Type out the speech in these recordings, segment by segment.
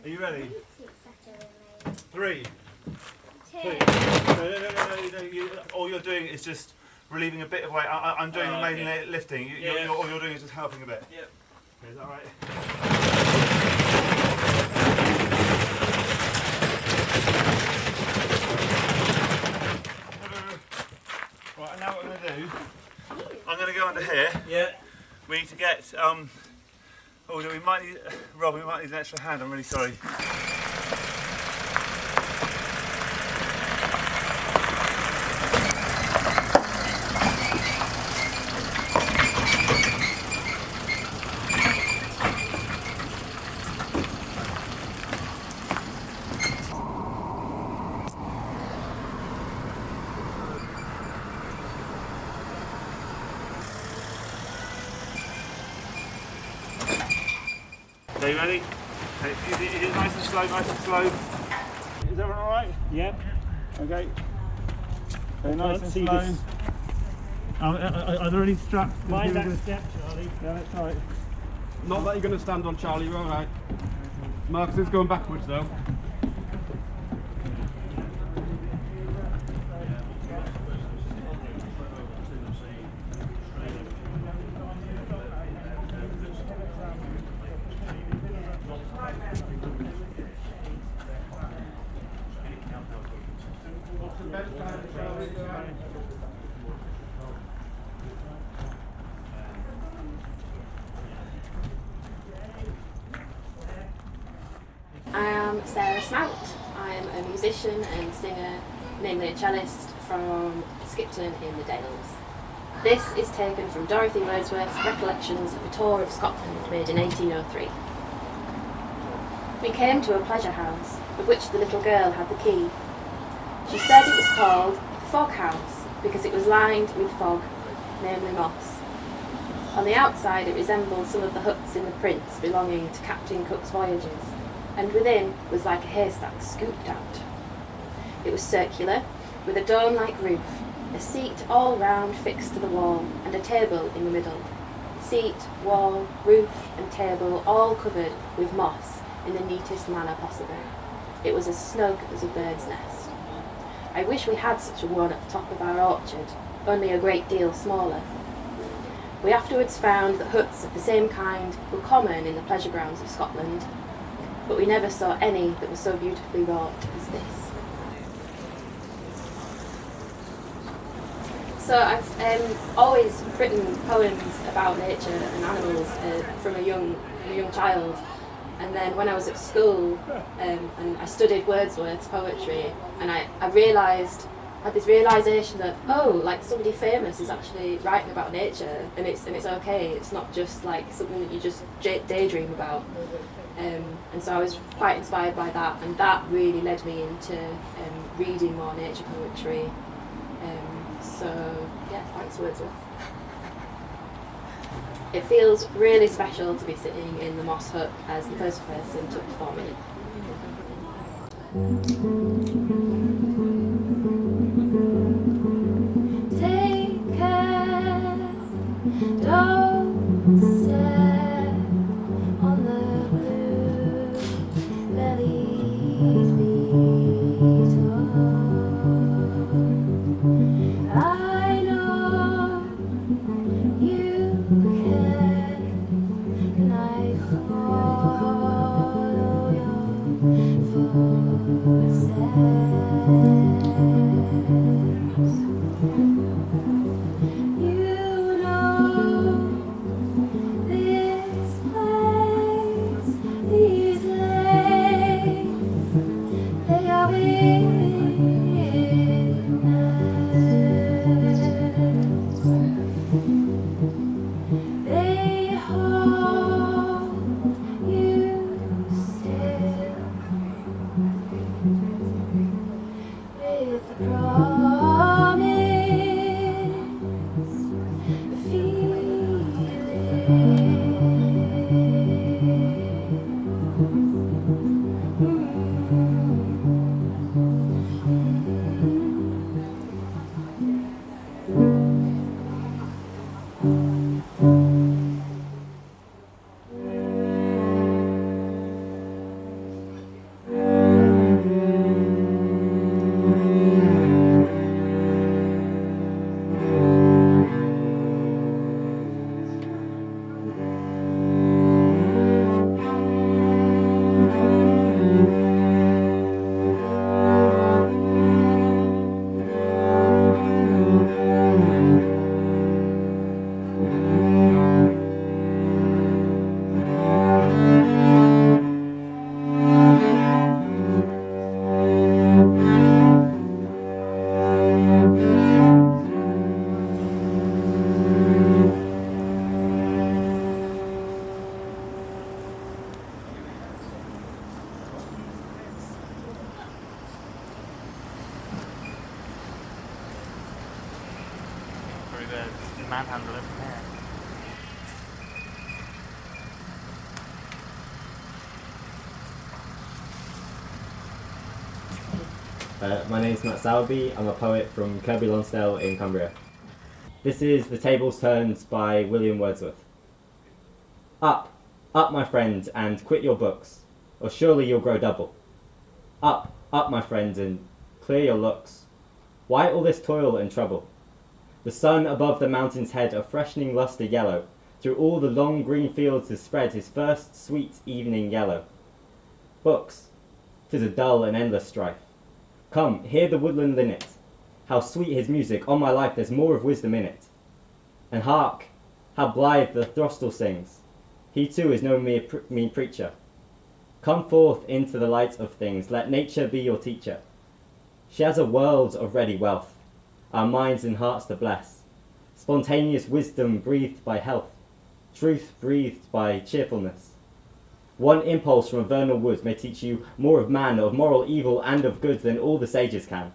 Are you ready? 3, 2. No. All you're doing is just relieving a bit of weight. I'm doing the main lifting. All you're doing is just helping a bit. Yep. Okay, is that right? Right, and now what I'm going to do, I'm going to go under here. Yeah. We need to get, we might need, Rob, we might need an extra hand, I'm really sorry. Are you ready? Okay, is it nice and slow, nice and slow? Is everyone alright? Yep. Okay. Okay, nice and slow. Are there any straps? Mind that step, Charlie. Yeah, that's right. Not that you're going to stand on, Charlie, you're alright. Marcus is going backwards though. I am Sarah Smout. I am a musician and singer, namely a cellist from Skipton in the Dales. This is taken from Dorothy Wordsworth's Recollections of a Tour of Scotland made in 1803. We came to a pleasure house, of which the little girl had the key. She said it was called Fog House because it was lined with fog, namely moss. On the outside it resembled some of the huts in the prints belonging to Captain Cook's voyages, and within was like a haystack scooped out. It was circular, with a dome-like roof, a seat all round fixed to the wall, and a table in the middle. Seat, wall, roof and table all covered with moss in the neatest manner possible. It was as snug as a bird's nest. I wish we had such a one at the top of our orchard, only a great deal smaller. We afterwards found that huts of the same kind were common in the pleasure grounds of Scotland, but we never saw any that were so beautifully wrought as this. So I've always written poems about nature and animals from a young child, and then when I was at school and I studied Wordsworth's poetry, and I had this realisation that like somebody famous is actually writing about nature, and it's okay. It's not just like something that you just daydream about. And so I was quite inspired by that, and that really led me into reading more nature poetry. So yeah, thanks Wordsworth. It feels really special to be sitting in the moss hut as the first person to perform it. Take care, don't set on the blue bellied beetle. I know you can, and I follow your footsteps. manhandle him from here. My name is Matt Sowerby. I'm a poet from Kirkby Lonsdale in Cumbria. This is The Tables Turned by William Wordsworth. Up, up my friend, and quit your books, or surely you'll grow double. Up, up my friend, and clear your looks. Why all this toil and trouble? The sun above the mountain's head, a freshening lustre yellow, through all the long green fields has spread his first sweet evening yellow. Books, 'tis a dull and endless strife. Come, hear the woodland linnet. How sweet his music, on my life there's more of wisdom in it. And hark, how blithe the throstle sings. He too is no mean preacher. Come forth into the light of things, let nature be your teacher. She has a world of ready wealth, our minds and hearts to bless. Spontaneous wisdom breathed by health, truth breathed by cheerfulness. One impulse from a vernal wood may teach you more of man, of moral evil and of good than all the sages can.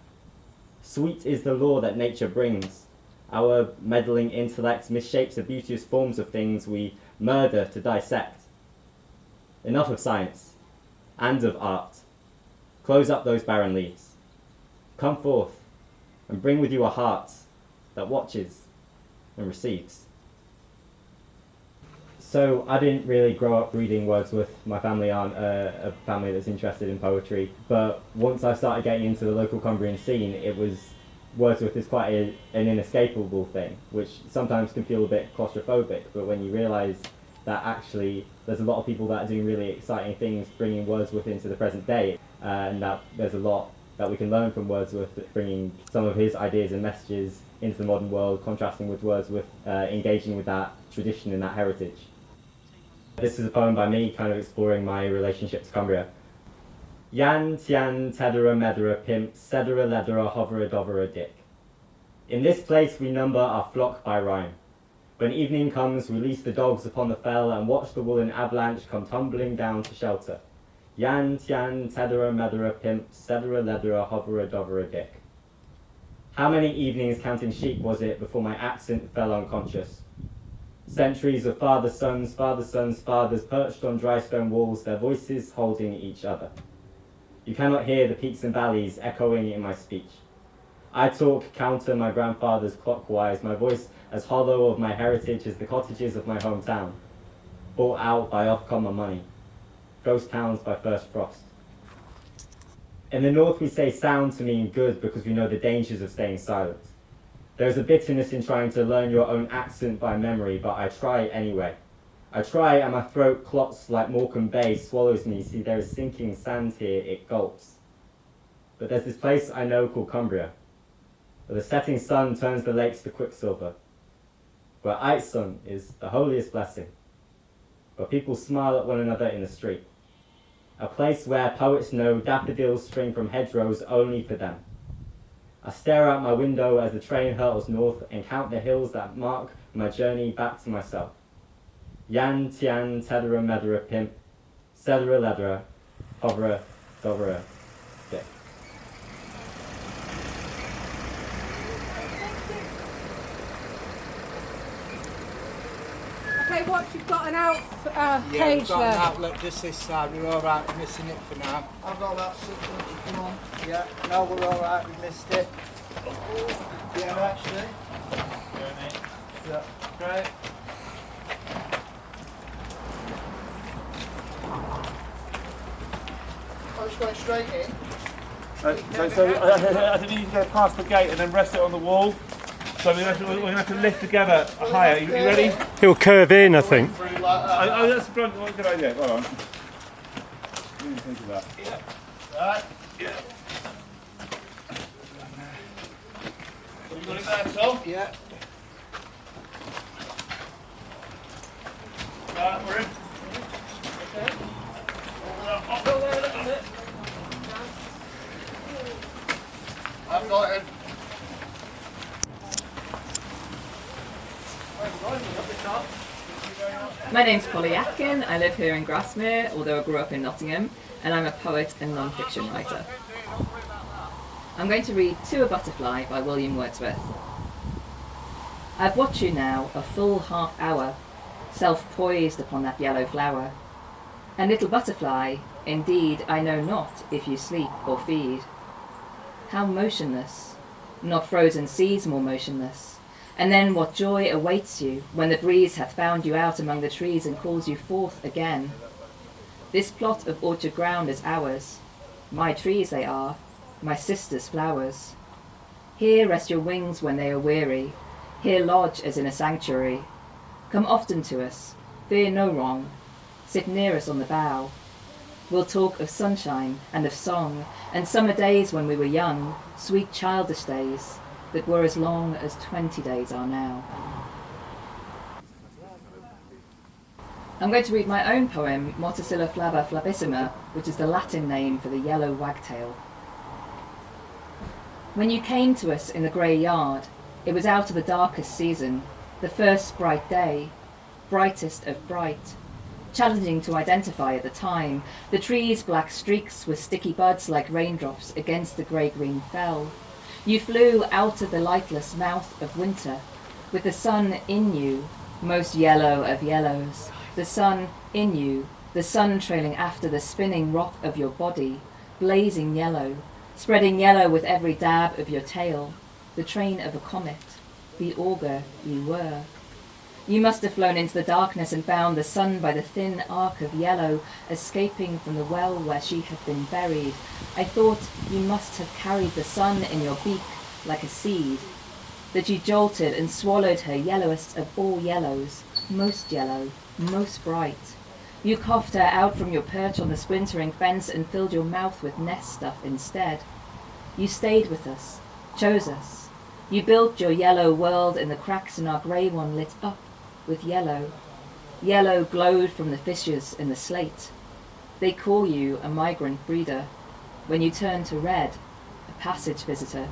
Sweet is the law that nature brings. Our meddling intellect misshapes the beauteous forms of things we murder to dissect. Enough of science, and of art. Close up those barren leaves. Come forth, and bring with you a heart that watches and receives. So I didn't really grow up reading Wordsworth. My family aren't a family that's interested in poetry. But once I started getting into the local Cumbrian scene, Wordsworth is quite an inescapable thing, which sometimes can feel a bit claustrophobic. But when you realise that actually there's a lot of people that are doing really exciting things, bringing Wordsworth into the present day, and that there's a lot that we can learn from Wordsworth, bringing some of his ideas and messages into the modern world, contrasting with Wordsworth, engaging with that tradition and that heritage. This is a poem by me, kind of exploring my relationship to Cumbria. Yan, tian, tedera, medera, pimp, cedera, ledera, hovera, dovera, dick. In this place we number our flock by rhyme. When evening comes, release the dogs upon the fell and watch the woolen avalanche come tumbling down to shelter. Yan, tian, tedera, medera, pimp, cedera, ledera, hovera, dovera, dick. How many evenings counting sheep was it before my accent fell unconscious? Centuries of fathers, sons, fathers perched on dry stone walls, their voices holding each other. You cannot hear the peaks and valleys echoing in my speech. I talk counter my grandfather's clockwise, my voice as hollow of my heritage as the cottages of my hometown, bought out by Ofcommer money, ghost towns by first frost. In the north we say sound to mean good because we know the dangers of staying silent. There is a bitterness in trying to learn your own accent by memory, but I try anyway. I try and my throat clots like Morecambe Bay swallows me. See, there is sinking sand here, it gulps. But there's this place I know called Cumbria, where the setting sun turns the lakes to quicksilver, where Eitzon is the holiest blessing, where people smile at one another in the street. A place where poets know daffodils spring from hedgerows only for them. I stare out my window as the train hurtles north and count the hills that mark my journey back to myself. Yan, tian, tedera, medera, pimp, cedera, ledera, hovera, dovera, dick. Okay, what you've got an out Yeah, page we've got there. an outlet just this side. We're all right. We're missing it for now. I've got about 600, come on. Yeah, no, we're all right. We missed it. Yeah, actually. Yeah, great. I was going straight in. I think you need to go past the gate and then rest it on the wall. So we're going to have to lift together higher. You ready? He'll curve in, I think. Through like that. Oh, that's a good idea. Hold on. What do you think of that? Right. Yeah. You got it there, Tom? Yeah. Right, we're in. Okay. I'll go there a little bit. I've got it. My name's Polly Atkin. I live here in Grasmere, although I grew up in Nottingham, and I'm a poet and non-fiction writer. I'm going to read To a Butterfly by William Wordsworth. I've watched you now a full half hour, self-poised upon that yellow flower. And little butterfly, indeed I know not if you sleep or feed. How motionless, not frozen seas more motionless. And then what joy awaits you when the breeze hath found you out among the trees and calls you forth again. This plot of orchard ground is ours. My trees they are, my sister's flowers. Here rest your wings when they are weary. Here lodge as in a sanctuary. Come often to us, fear no wrong. Sit near us on the bough. We'll talk of sunshine and of song, and summer days when we were young, sweet childish days that were as long as 20 days are now. I'm going to read my own poem, Motacilla flava flavissima, which is the Latin name for the yellow wagtail. When you came to us in the grey yard, it was out of the darkest season, the first bright day, brightest of bright, challenging to identify at the time, the trees' black streaks with sticky buds like raindrops against the grey-green fell. You flew out of the lightless mouth of winter, with the sun in you, most yellow of yellows, the sun in you, the sun trailing after the spinning rock of your body, blazing yellow, spreading yellow with every dab of your tail, the train of a comet, the augur you were. You must have flown into the darkness and found the sun by the thin arc of yellow escaping from the well where she had been buried. I thought you must have carried the sun in your beak like a seed, that you jolted and swallowed her yellowest of all yellows, most yellow, most bright. You coughed her out from your perch on the splintering fence and filled your mouth with nest stuff instead. You stayed with us, chose us. You built your yellow world in the cracks in our grey one lit up with yellow. Yellow glowed from the fissures in the slate. They call you a migrant breeder. When you turn to red, a passage visitor.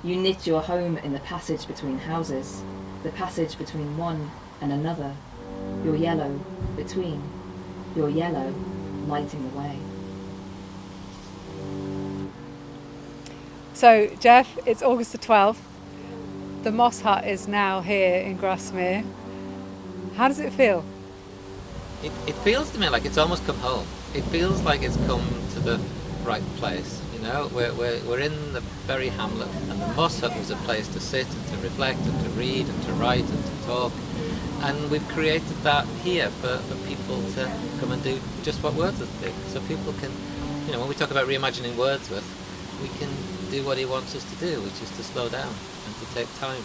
You knit your home in the passage between houses, the passage between one and another. Your yellow between, your yellow lighting the way. So, Jeff, it's August the 12th. The Moss Hut is now here in Grasmere. How does it feel? It feels to me like it's almost come home. It feels like it's come to the right place. You know, we're in the very hamlet, and the Moss Hut was a place to sit and to reflect and to read and to write and to talk. And we've created that here for people to come and do just what Wordsworth did. So people can, you know, when we talk about reimagining Wordsworth, we can do what he wants us to do, which is to slow down and to take time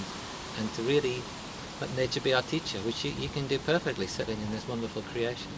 and to really let nature be our teacher, which you can do perfectly sitting in this wonderful creation.